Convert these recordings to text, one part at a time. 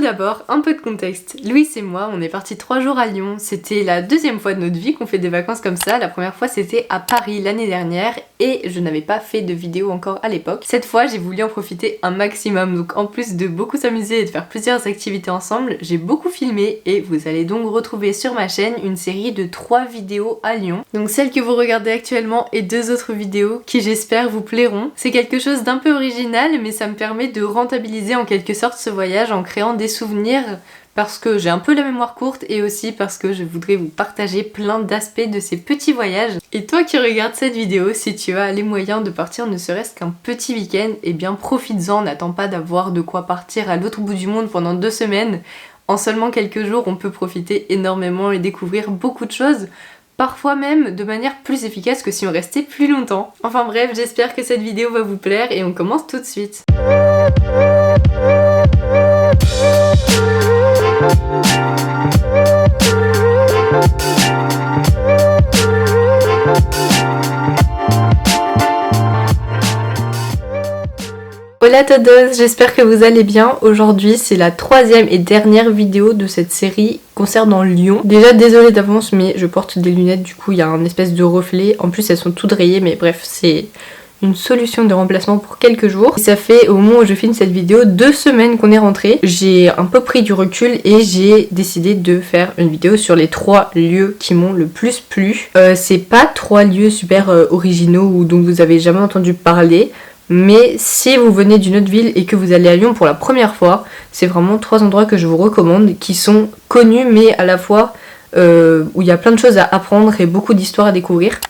d'abord, un peu de contexte. Louis et moi, on est partis 3 jours à Lyon. C'était la deuxième fois de notre vie qu'on fait des vacances comme ça. La première fois, c'était à Paris l'année dernière et je n'avais pas fait de vidéo encore à l'époque. Cette fois, j'ai voulu en profiter un maximum. Donc en plus de beaucoup s'amuser et de faire plusieurs activités ensemble, j'ai beaucoup filmé et vous allez donc retrouver sur ma chaîne une série de 3 vidéos à Lyon. Donc celle que vous regardez actuellement et 2 autres vidéos qui j'espère vous plairont. C'est quelque chose d'un peu original, mais ça me permet de rentabiliser en quelque sorte ce voyage en créant des souvenirs parce que j'ai un peu la mémoire courte et aussi parce que je voudrais vous partager plein d'aspects de ces petits voyages. Et toi qui regardes cette vidéo, si tu as les moyens de partir ne serait-ce qu'un petit week-end, eh bien profites-en, n'attends pas d'avoir de quoi partir à l'autre bout du monde pendant 2 semaines. En seulement quelques jours, on peut profiter énormément et découvrir beaucoup de choses. Parfois même de manière plus efficace que si on restait plus longtemps. Enfin bref, j'espère que cette vidéo va vous plaire et on commence tout de suite. Hola a todos, j'espère que vous allez bien. Aujourd'hui c'est la 3e et dernière vidéo de cette série concernant Lyon. Déjà désolée d'avance mais je porte des lunettes, du coup il y a un espèce de reflet. En plus elles sont toutes rayées mais bref c'est une solution de remplacement pour quelques jours. Et ça fait au moment où je filme cette vidéo 2 semaines qu'on est rentré. J'ai un peu pris du recul et j'ai décidé de faire une vidéo sur les 3 lieux qui m'ont le plus plu. C'est pas 3 lieux super originaux ou dont vous avez jamais entendu parler. Mais si vous venez d'une autre ville et que vous allez à Lyon pour la première fois, c'est vraiment 3 endroits que je vous recommande qui sont connus mais à la fois où il y a plein de choses à apprendre et beaucoup d'histoires à découvrir.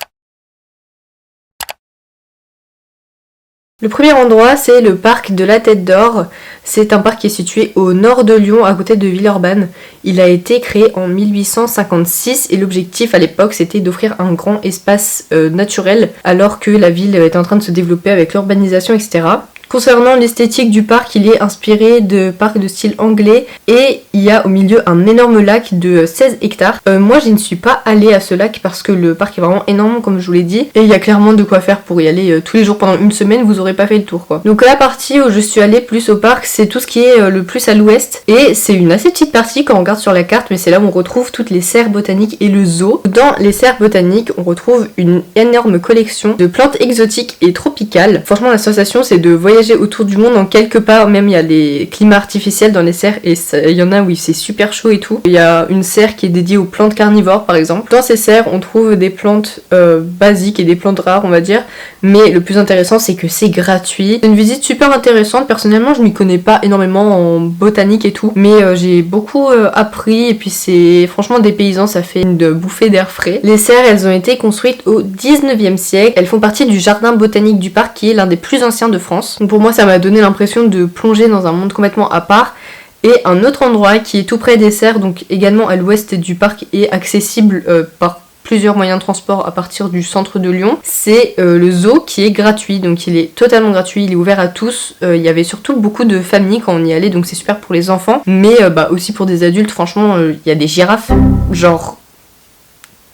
Le premier endroit, c'est le parc de la Tête d'Or. C'est un parc qui est situé au nord de Lyon, à côté de Villeurbanne. Il a été créé en 1856 et l'objectif à l'époque, c'était d'offrir un grand espace naturel alors que la ville était en train de se développer avec l'urbanisation, etc. Concernant l'esthétique du parc, il est inspiré de parcs de style anglais et il y a au milieu un énorme lac de 16 hectares. Moi je ne suis pas allée à ce lac parce que le parc est vraiment énorme comme je vous l'ai dit et il y a clairement de quoi faire pour y aller tous les jours pendant une semaine, vous aurez pas fait le tour quoi. Donc la partie où je suis allée plus au parc, c'est tout ce qui est le plus à l'ouest et c'est une assez petite partie quand on regarde sur la carte, mais c'est là où on retrouve toutes les serres botaniques et le zoo. Dans les serres botaniques, on retrouve une énorme collection de plantes exotiques et tropicales. Franchement la sensation c'est de voyager autour du monde en quelques pas, même il y a des climats artificiels dans les serres et il y en a où c'est super chaud et tout. Il y a une serre qui est dédiée aux plantes carnivores par exemple. Dans ces serres on trouve des plantes basiques et des plantes rares on va dire, mais le plus intéressant c'est que c'est gratuit. C'est une visite super intéressante, personnellement je m'y connais pas énormément en botanique et tout, mais j'ai beaucoup appris et puis c'est franchement dépaysant, ça fait une bouffée d'air frais. Les serres elles ont été construites au 19e siècle, elles font partie du jardin botanique du parc qui est l'un des plus anciens de France. Donc pour moi ça m'a donné l'impression de plonger dans un monde complètement à part. Et un autre endroit qui est tout près des serres, donc également à l'ouest du parc et accessible par plusieurs moyens de transport à partir du centre de Lyon, c'est le zoo qui est gratuit, donc il est totalement gratuit, il est ouvert à tous. Il y avait surtout beaucoup de familles quand on y allait, donc c'est super pour les enfants, mais aussi pour des adultes. Franchement il y a des girafes, genre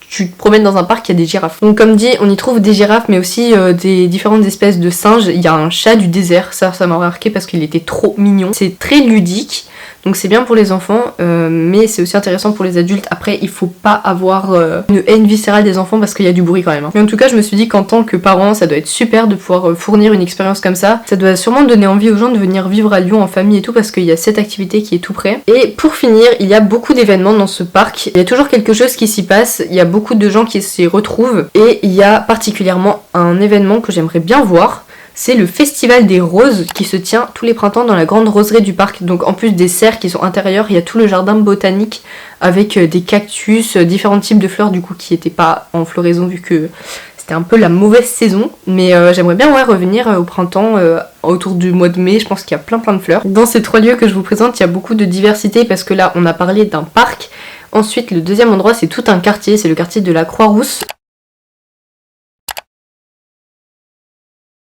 tu te promènes dans un parc, il y a des girafes. Donc comme dit, on y trouve des girafes mais aussi des différentes espèces de singes. Il y a un chat du désert, ça m'a marqué parce qu'il était trop mignon. C'est très ludique, donc c'est bien pour les enfants, mais c'est aussi intéressant pour les adultes. Après, il faut pas avoir une haine viscérale des enfants parce qu'il y a du bruit quand même. Mais en tout cas, je me suis dit qu'en tant que parent, ça doit être super de pouvoir fournir une expérience comme ça. Ça doit sûrement donner envie aux gens de venir vivre à Lyon en famille et tout parce qu'il y a cette activité qui est tout près. Et pour finir, il y a beaucoup d'événements dans ce parc. Il y a toujours quelque chose qui s'y passe. Il y a beaucoup de gens qui s'y retrouvent et il y a particulièrement un événement que j'aimerais bien voir. C'est le festival des roses qui se tient tous les printemps dans la grande roseraie du parc. Donc en plus des serres qui sont intérieures, il y a tout le jardin botanique avec des cactus, différents types de fleurs du coup qui n'étaient pas en floraison vu que c'était un peu la mauvaise saison. Mais j'aimerais bien revenir au printemps autour du mois de mai, je pense qu'il y a plein de fleurs. Dans ces 3 lieux que je vous présente, il y a beaucoup de diversité parce que là on a parlé d'un parc. Ensuite le deuxième endroit c'est tout un quartier, c'est le quartier de la Croix-Rousse.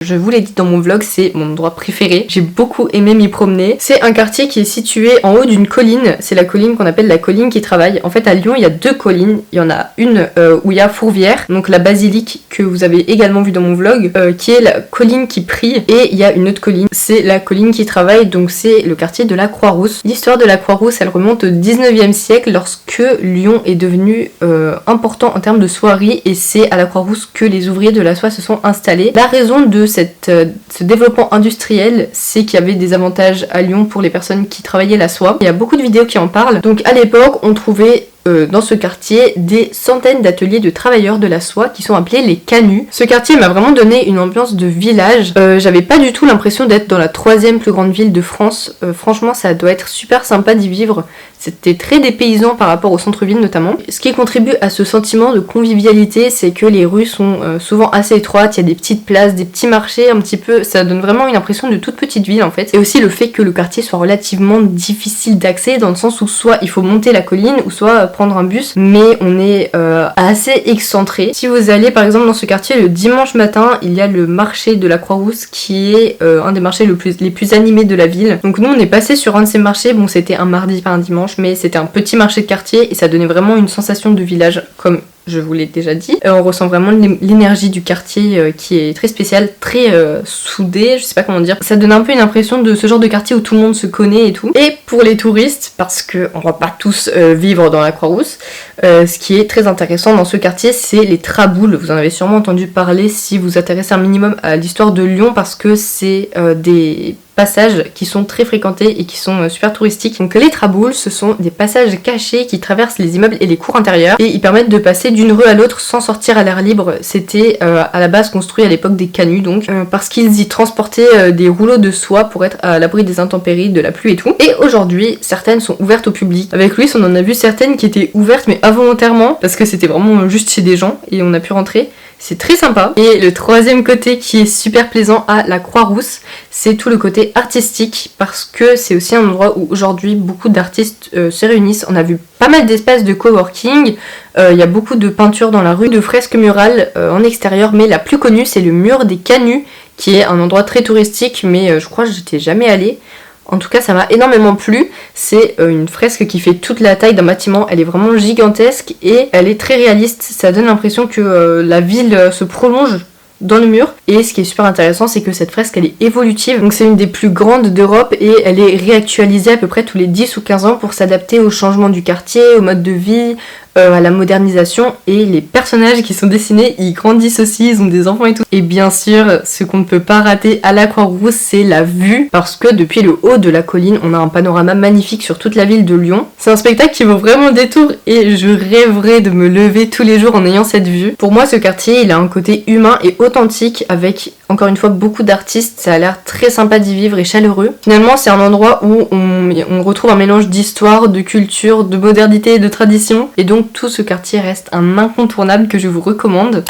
Je vous l'ai dit dans mon vlog, c'est mon endroit préféré. J'ai beaucoup aimé m'y promener. C'est un quartier qui est situé en haut d'une colline. C'est la colline qu'on appelle la colline qui travaille. En fait, à Lyon, il y a 2 collines. Il y en a une où il y a Fourvière, donc la basilique que vous avez également vu dans mon vlog, qui est la colline qui prie. Et il y a une autre colline, c'est la colline qui travaille, donc c'est le quartier de la Croix-Rousse. L'histoire de la Croix-Rousse, elle remonte au 19e siècle lorsque Lyon est devenu important en termes de soierie, et c'est à la Croix-Rousse que les ouvriers de la soie se sont installés. La raison de ce développement industriel, c'est qu'il y avait des avantages à Lyon pour les personnes qui travaillaient la soie. Il y a beaucoup de vidéos qui en parlent. Donc à l'époque, on trouvait dans ce quartier des centaines d'ateliers de travailleurs de la soie qui sont appelés les canuts. Ce quartier m'a vraiment donné une ambiance de village. J'avais pas du tout l'impression d'être dans la 3e plus grande ville de France. Franchement, ça doit être super sympa d'y vivre. C'était très dépaysant par rapport au centre-ville notamment. Ce qui contribue à ce sentiment de convivialité, c'est que les rues sont souvent assez étroites, il y a des petites places, des petits marchés un petit peu, ça donne vraiment une impression de toute petite ville en fait. Et aussi le fait que le quartier soit relativement difficile d'accès, dans le sens où soit il faut monter la colline, ou soit prendre un bus, mais on est assez excentré. Si vous allez par exemple dans ce quartier le dimanche matin, il y a le marché de la Croix-Rousse qui est un des marchés les plus animés de la ville. Donc nous on est passé sur un de ces marchés, bon c'était un mardi pas un dimanche, mais c'était un petit marché de quartier et ça donnait vraiment une sensation de village, comme je vous l'ai déjà dit. On ressent vraiment l'énergie du quartier qui est très spéciale, très soudée, je sais pas comment dire. Ça donne un peu une impression de ce genre de quartier où tout le monde se connaît et tout. Et pour les touristes, parce qu'on va pas tous vivre dans la Croix-Rousse, ce qui est très intéressant dans ce quartier, c'est les traboules. Vous en avez sûrement entendu parler si vous intéressez un minimum à l'histoire de Lyon, parce que c'est des passages qui sont très fréquentés et qui sont super touristiques. Donc les traboules, ce sont des passages cachés qui traversent les immeubles et les cours intérieurs, et ils permettent de passer d'une rue à l'autre sans sortir à l'air libre. C'était à la base construit à l'époque des canuts, donc parce qu'ils y transportaient des rouleaux de soie pour être à l'abri des intempéries, de la pluie et tout. Et aujourd'hui, certaines sont ouvertes au public. Avec Louis, on en a vu certaines qui étaient ouvertes mais involontairement, parce que c'était vraiment juste chez des gens et on a pu rentrer. C'est très sympa. Et le 3e côté qui est super plaisant à la Croix-Rousse, c'est tout le côté artistique, parce que c'est aussi un endroit où aujourd'hui beaucoup d'artistes se réunissent. On a vu pas mal d'espaces de coworking, il y a beaucoup de peintures dans la rue, de fresques murales en extérieur, mais la plus connue c'est le mur des canuts, qui est un endroit très touristique, mais je crois que j'étais jamais allée. En tout cas, ça m'a énormément plu. C'est une fresque qui fait toute la taille d'un bâtiment. Elle est vraiment gigantesque et elle est très réaliste. Ça donne l'impression que la ville se prolonge dans le mur. Et ce qui est super intéressant, c'est que cette fresque, elle est évolutive. Donc c'est une des plus grandes d'Europe et elle est réactualisée à peu près tous les 10 ou 15 ans pour s'adapter au changement du quartier, au mode de vie, à la modernisation. Et les personnages qui sont dessinés, ils grandissent aussi, ils ont des enfants et tout. Et bien sûr, ce qu'on ne peut pas rater à la Croix-Rousse, c'est la vue, parce que depuis le haut de la colline, on a un panorama magnifique sur toute la ville de Lyon. C'est un spectacle qui vaut vraiment le détour et je rêverais de me lever tous les jours en ayant cette vue. Pour moi, ce quartier, il a un côté humain et authentique, avec encore une fois beaucoup d'artistes. Ça a l'air très sympa d'y vivre et chaleureux. Finalement, c'est un endroit où on retrouve un mélange d'histoire, de culture, de modernité et de tradition. Et donc tout ce quartier reste un incontournable que je vous recommande.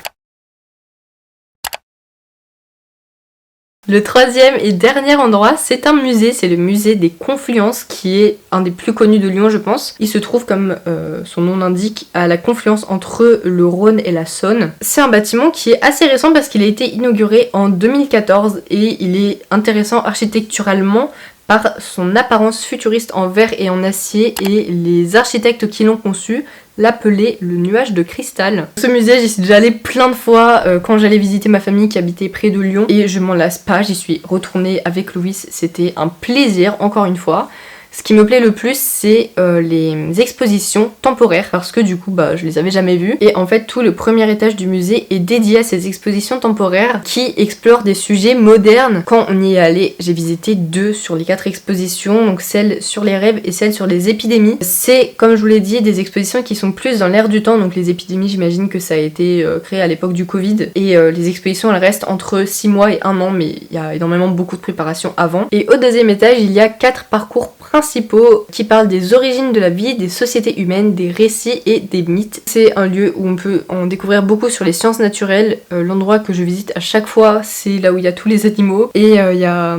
Le 3e et dernier endroit, c'est un musée, c'est le musée des Confluences, qui est un des plus connus de Lyon je pense. Il se trouve, comme son nom l'indique, à la confluence entre le Rhône et la Saône. C'est un bâtiment qui est assez récent parce qu'il a été inauguré en 2014 et il est intéressant architecturalement par son apparence futuriste en verre et en acier, et les architectes qui l'ont conçu l'appelaient le nuage de cristal. Ce musée, j'y suis déjà allée plein de fois quand j'allais visiter ma famille qui habitait près de Lyon, et je m'en lasse pas, j'y suis retournée avec Louis, c'était un plaisir encore une fois. Ce qui me plaît le plus, c'est les expositions temporaires, parce que du coup, je les avais jamais vues. Et en fait, tout le premier étage du musée est dédié à ces expositions temporaires qui explorent des sujets modernes. Quand on y est allé, j'ai visité 2 sur les 4 expositions, donc celle sur les rêves et celle sur les épidémies. C'est, comme je vous l'ai dit, des expositions qui sont plus dans l'air du temps, donc les épidémies, j'imagine que ça a été créé à l'époque du Covid. Et les expositions, elles restent entre 6 mois et 1 an, mais il y a énormément beaucoup de préparation avant. Et au 2e étage, il y a 4 parcours principaux qui parlent des origines de la vie, des sociétés humaines, des récits et des mythes. C'est un lieu où on peut en découvrir beaucoup sur les sciences naturelles. L'endroit que je visite à chaque fois, c'est là où il y a tous les animaux. Et il y a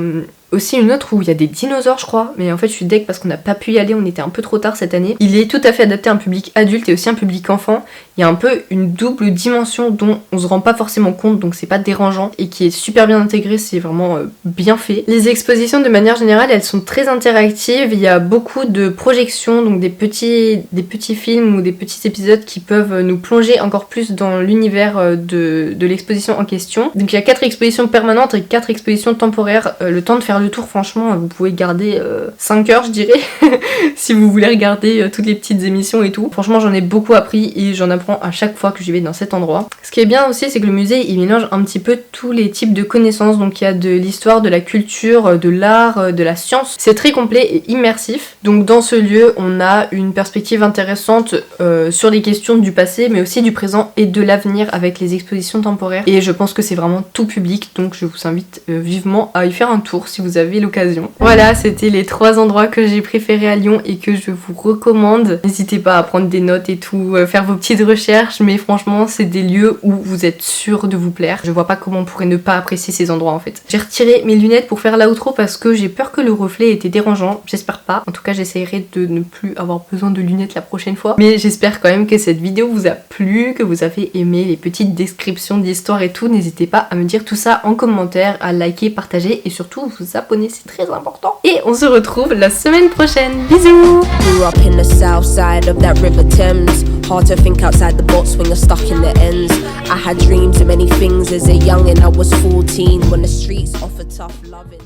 aussi une autre où il y a des dinosaures je crois, mais en fait je suis deg parce qu'on n'a pas pu y aller, on était un peu trop tard cette année. Il est tout à fait adapté à un public adulte et aussi un public enfant. Il y a un peu une double dimension dont on se rend pas forcément compte, donc c'est pas dérangeant et qui est super bien intégré, c'est vraiment bien fait. Les expositions de manière générale elles sont très interactives, il y a beaucoup de projections, donc des petits films ou des petits épisodes qui peuvent nous plonger encore plus dans l'univers de l'exposition en question. Donc il y a 4 expositions permanentes et 4 expositions temporaires. Le temps de faire le tour franchement vous pouvez garder 5 heures je dirais si vous voulez regarder toutes les petites émissions et tout. Franchement j'en ai beaucoup appris et j'en apprends à chaque fois que je vais dans cet endroit. Ce qui est bien aussi c'est que le musée il mélange un petit peu tous les types de connaissances, donc il y a de l'histoire, de la culture, de l'art, de la science. C'est très complet et immersif. Donc dans ce lieu on a une perspective intéressante sur les questions du passé mais aussi du présent et de l'avenir avec les expositions temporaires et je pense que c'est vraiment tout public, donc je vous invite vivement à y faire un tour si vous avez l'occasion. Voilà, c'était les 3 endroits que j'ai préférés à Lyon et que je vous recommande. N'hésitez pas à prendre des notes et tout, faire vos petites recherches, mais franchement c'est des lieux où vous êtes sûr de vous plaire. Je vois pas comment on pourrait ne pas apprécier ces endroits en fait. J'ai retiré mes lunettes pour faire l'outro parce que j'ai peur que le reflet était dérangeant, j'espère pas. En tout cas j'essaierai de ne plus avoir besoin de lunettes la prochaine fois. Mais j'espère quand même que cette vidéo vous a plu, que vous avez aimé les petites descriptions d'histoire et tout. N'hésitez pas à me dire tout ça en commentaire, à liker, partager et surtout vous abonner, c'est très important. Et on se retrouve la semaine prochaine. Bisous! Grew up in the south side of that River Thames. Hard to think outside the box when you're stuck in the ends. I had dreams of many things as a young and I was 14 when the streets offered tough loving.